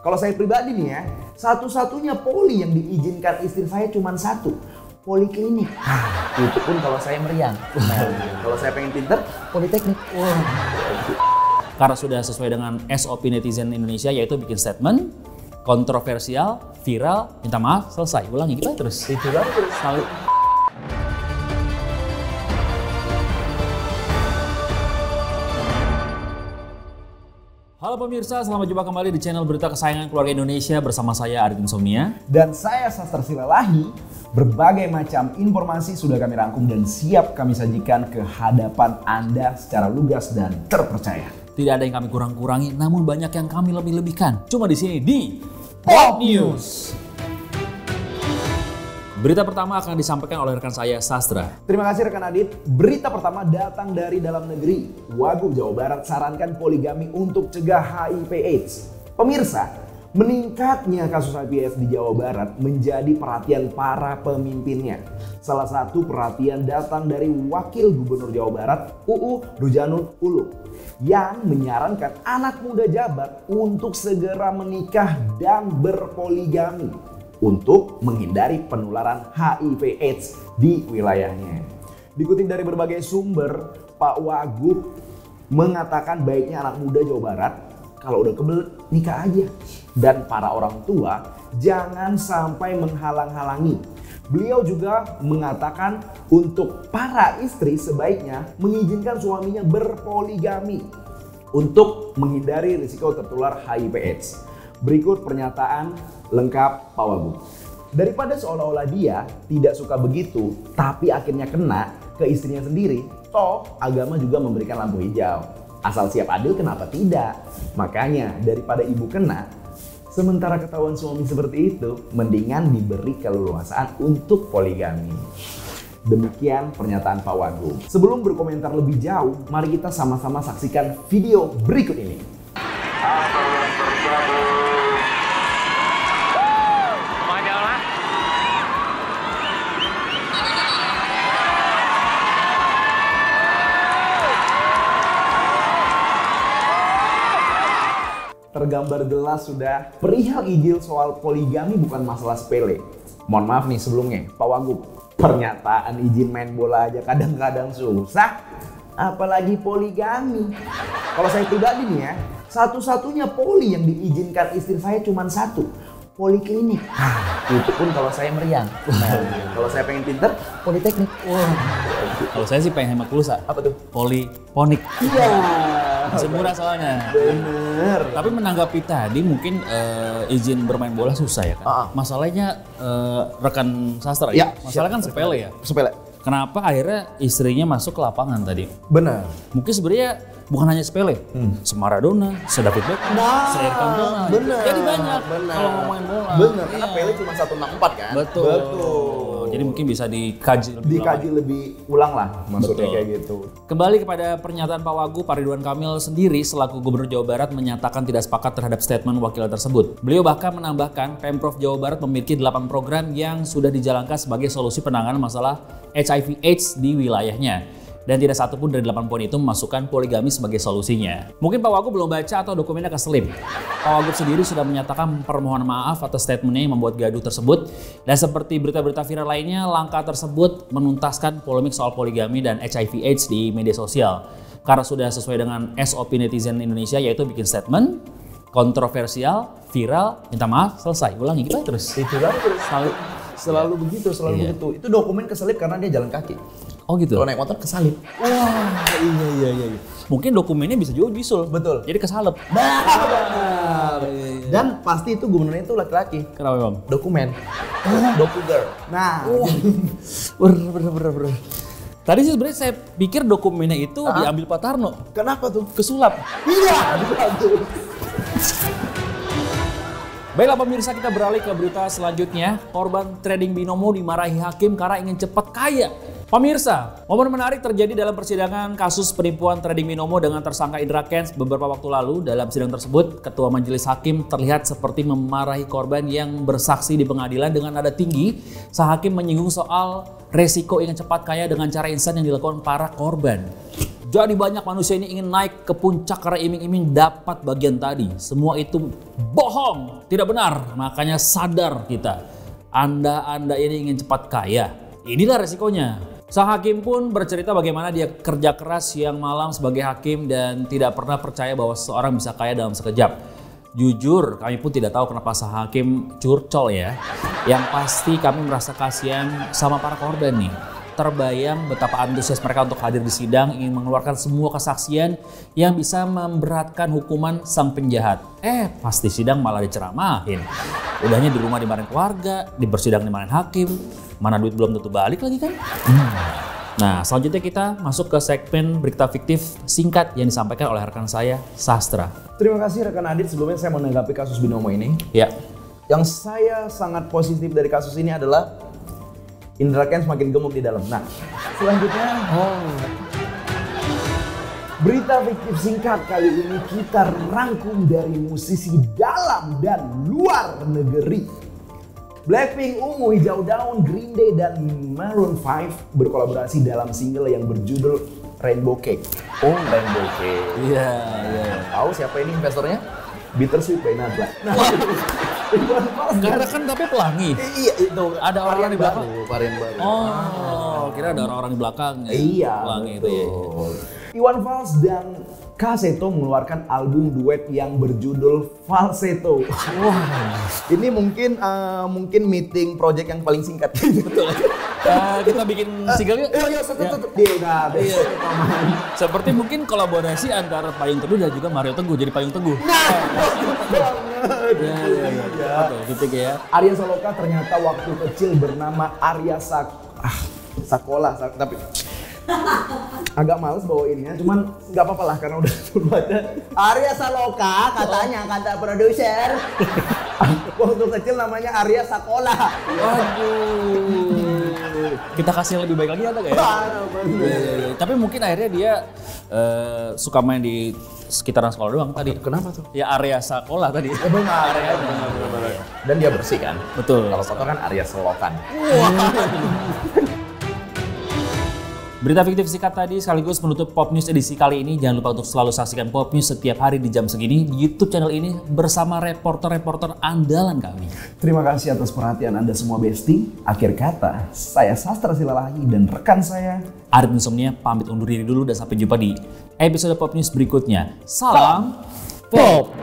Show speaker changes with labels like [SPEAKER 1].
[SPEAKER 1] Kalau saya pribadi nih ya, satu-satunya poli yang diizinkan istri saya cuma satu, poliklinik. Itu pun kalau saya meriang. Kalau saya pengen pinter, politeknik.
[SPEAKER 2] Karena sudah sesuai dengan SOP netizen Indonesia, yaitu bikin statement, kontroversial, viral, minta maaf, selesai. Ulangi kita terus.
[SPEAKER 1] Itu kan terus.
[SPEAKER 2] Halo pemirsa, selamat jumpa kembali di channel berita kesayangan keluarga Indonesia bersama saya Arif Insomnia.
[SPEAKER 1] Dan saya Sastra Silalahi. Berbagai macam informasi sudah kami rangkum dan siap kami sajikan ke hadapan Anda secara lugas dan terpercaya.
[SPEAKER 2] Tidak ada yang kami kurang-kurangi, namun banyak yang kami lebih-lebihkan. Cuma di sini di Pop News. Berita pertama akan disampaikan oleh rekan saya Sastra.
[SPEAKER 1] Terima kasih rekan Adit. Berita pertama datang dari dalam negeri. Wagub Jawa Barat sarankan poligami untuk cegah HIV/AIDS. Pemirsa, meningkatnya kasus HIV/AIDS di Jawa Barat menjadi perhatian para pemimpinnya. Salah satu perhatian datang dari Wakil Gubernur Jawa Barat, UU Ruzanul Ulum, yang menyarankan anak muda jabat untuk segera menikah dan berpoligami untuk menghindari penularan HIV/AIDS di wilayahnya. Dikutip dari berbagai sumber, Pak Wagub mengatakan baiknya anak muda Jawa Barat kalau udah kebelet nikah aja. Dan para orang tua jangan sampai menghalang-halangi. Beliau juga mengatakan untuk para istri sebaiknya mengizinkan suaminya berpoligami untuk menghindari risiko tertular HIV/AIDS. Berikut pernyataan lengkap Pak Wagub. Daripada seolah-olah dia tidak suka begitu, tapi akhirnya kena ke istrinya sendiri, toh agama juga memberikan lampu hijau. Asal siap adil kenapa tidak? Makanya daripada ibu kena, sementara ketahuan suami seperti itu, mendingan diberi keleluasaan untuk poligami. Demikian pernyataan Pak Wagub. Sebelum berkomentar lebih jauh, mari kita sama-sama saksikan video berikut ini. Tergambar jelas sudah perihal izin soal poligami bukan masalah sepele. Mohon maaf nih sebelumnya, Pak Wagub, pernyataan izin main bola aja kadang-kadang susah, apalagi poligami. Kalau saya pribadi nih ya, satu-satunya poli yang diizinkan istri saya cuma satu, poliklinik. Itu pun kalau saya meriang. Kalau saya pengen pinter, politeknik.
[SPEAKER 2] Kalau saya sih pengen hemat pulsa.
[SPEAKER 1] Apa tuh?
[SPEAKER 2] Poliponik.
[SPEAKER 1] Iya.
[SPEAKER 2] Masih murah soalnya.
[SPEAKER 1] Bener.
[SPEAKER 2] Tapi menanggapi tadi mungkin izin bermain bola susah ya kan? Masalahnya rekan Sastra ya? Masalah kan sepele ya?
[SPEAKER 1] Sepele.
[SPEAKER 2] Kenapa akhirnya istrinya masuk ke lapangan tadi?
[SPEAKER 1] Benar.
[SPEAKER 2] Mungkin sebenarnya bukan hanya sepele, Maradona, David Beckham, Sergio Cantona.
[SPEAKER 1] Benar.
[SPEAKER 2] Jadi banyak kalau ngomongin bola.
[SPEAKER 1] Benar. Karena Pele cuma 164 kan.
[SPEAKER 2] Betul. Jadi mungkin bisa dikaji
[SPEAKER 1] lebih ulang lah maksudnya. Betul. Kayak gitu.
[SPEAKER 2] Kembali kepada pernyataan Pak Wagub, Pak Ridwan Kamil sendiri selaku Gubernur Jawa Barat menyatakan tidak sepakat terhadap statement wakil tersebut. Beliau bahkan menambahkan Pemprov Jawa Barat memiliki 8 program yang sudah dijalankan sebagai solusi penanganan masalah HIV/AIDS di wilayahnya. Dan tidak satu pun dari 8 poin itu memasukkan poligami sebagai solusinya. Mungkin Pak Wagub belum baca atau dokumennya keselip. Pak Wagub sendiri sudah menyatakan permohonan maaf atas statementnya yang membuat gaduh tersebut. Dan seperti berita-berita viral lainnya, langkah tersebut menuntaskan polemik soal poligami dan HIV/AIDS di media sosial. Karena sudah sesuai dengan SOP netizen Indonesia, yaitu bikin statement, kontroversial, viral, minta maaf, selesai. Ulangi kita terus.
[SPEAKER 1] Itu kan terus. Selalu begitu. Itu dokumen keselip karena dia jalan kaki.
[SPEAKER 2] Oh gitu.
[SPEAKER 1] Kalau naik motor kesalip.
[SPEAKER 2] Wah, iya. Mungkin dokumennya bisa juga bisul.
[SPEAKER 1] Betul.
[SPEAKER 2] Jadi kesalep.
[SPEAKER 1] Benar. Dan pasti itu gubernurnya itu laki-laki.
[SPEAKER 2] Kenapa Bang?
[SPEAKER 1] Dokumen. Dokuger. Nah.
[SPEAKER 2] Bener. Tadi sih sebenarnya saya pikir dokumennya itu diambil Pak Tarno.
[SPEAKER 1] Kenapa tuh?
[SPEAKER 2] Kesulap.
[SPEAKER 1] Iya.
[SPEAKER 2] Baiklah pemirsa, kita beralih ke berita selanjutnya. Korban trading binomo dimarahi hakim karena ingin cepat kaya. Pemirsa, momen menarik terjadi dalam persidangan kasus penipuan trading binomo dengan tersangka Indra Kents beberapa waktu lalu. Dalam sidang tersebut, Ketua Majelis Hakim terlihat seperti memarahi korban yang bersaksi di pengadilan dengan nada tinggi. Sang hakim menyinggung soal resiko ingin cepat kaya dengan cara instan yang dilakukan para korban. Jadi banyak manusia ini ingin naik ke puncak karena iming-iming dapat bagian tadi. Semua itu bohong, tidak benar. Makanya sadar kita. Anda ini ingin cepat kaya. Inilah resikonya. Sang hakim pun bercerita bagaimana dia kerja keras siang malam sebagai hakim dan tidak pernah percaya bahwa seseorang bisa kaya dalam sekejap. Jujur, kami pun tidak tahu kenapa sang hakim curcol ya. Yang pasti kami merasa kasihan sama para korban nih. Terbayang betapa antusias mereka untuk hadir di sidang, ingin mengeluarkan semua kesaksian yang bisa memberatkan hukuman sang penjahat. Pas di sidang malah diceramahin. Udahnya di rumah dimarahin keluarga, di persidangan dimarahin hakim, mana duit belum tentu balik lagi kan? Nah, selanjutnya kita masuk ke segmen berita fiktif singkat yang disampaikan oleh rekan saya, Sastra.
[SPEAKER 1] Terima kasih rekan Adit, sebelumnya saya menanggapi kasus binomo ini.
[SPEAKER 2] Ya.
[SPEAKER 1] Yang saya sangat positif dari kasus ini adalah Indra Kents semakin gemuk di dalam. Nah, selanjutnya berita fiktif singkat kali ini kita rangkum dari musisi dalam dan luar negeri. Blackpink, Ungu, Hijau Daun, Green Day, dan Maroon 5 berkolaborasi dalam single yang berjudul Rainbow Cake. Oh, Rainbow Cake.
[SPEAKER 2] Iya.
[SPEAKER 1] Tahu siapa ini investornya? Bittersweet by Najwa. Nah,
[SPEAKER 2] Karena kan tapi pelangi.
[SPEAKER 1] Iya itu.
[SPEAKER 2] Ada orang di belakang.
[SPEAKER 1] Varian baru.
[SPEAKER 2] Oh, kira ada orang-orang di belakang. Ya?
[SPEAKER 1] Iya.
[SPEAKER 2] Pelangi itu ya.
[SPEAKER 1] Iwan Fals dan Kaseto mengeluarkan album duet yang berjudul Falsetto. Wah, ini mungkin meeting project yang paling singkat.
[SPEAKER 2] Betul. Kita bikin single yuk.
[SPEAKER 1] Iya, dia udah besok rekaman.
[SPEAKER 2] Seperti mungkin kolaborasi antara Payung Teduh dan juga Mario Teguh jadi Payung Teguh.
[SPEAKER 1] Iya.
[SPEAKER 2] Gitu ya.
[SPEAKER 1] Arya Saloka ternyata waktu kecil bernama Arya Sakola, tapi agak males bawa ininya, cuman nggak apa-apa lah karena udah ada Arya Saloka katanya, kata produser. Waktu kecil namanya Arya Sakola.
[SPEAKER 2] Waduh. Kita kasih yang lebih baik lagi ada nggak ya? Tapi mungkin akhirnya dia suka main di sekitaran sekolah doang tadi.
[SPEAKER 1] Kenapa tuh?
[SPEAKER 2] Ya area sekolah tadi.
[SPEAKER 1] Benar. Dan dia bersih kan?
[SPEAKER 2] Betul.
[SPEAKER 1] Kalau foto kan Arya Selokan.
[SPEAKER 2] Berita fiktif singkat tadi sekaligus menutup Pop News edisi kali ini. Jangan lupa untuk selalu saksikan Pop News setiap hari di jam segini di YouTube channel ini bersama reporter-reporter andalan kami.
[SPEAKER 1] Terima kasih atas perhatian Anda semua Besti. Akhir kata, saya Sastra Silalahi dan rekan saya
[SPEAKER 2] Arif Insomnia pamit undur diri dulu dan sampai jumpa di episode Pop News berikutnya. Salam Pop!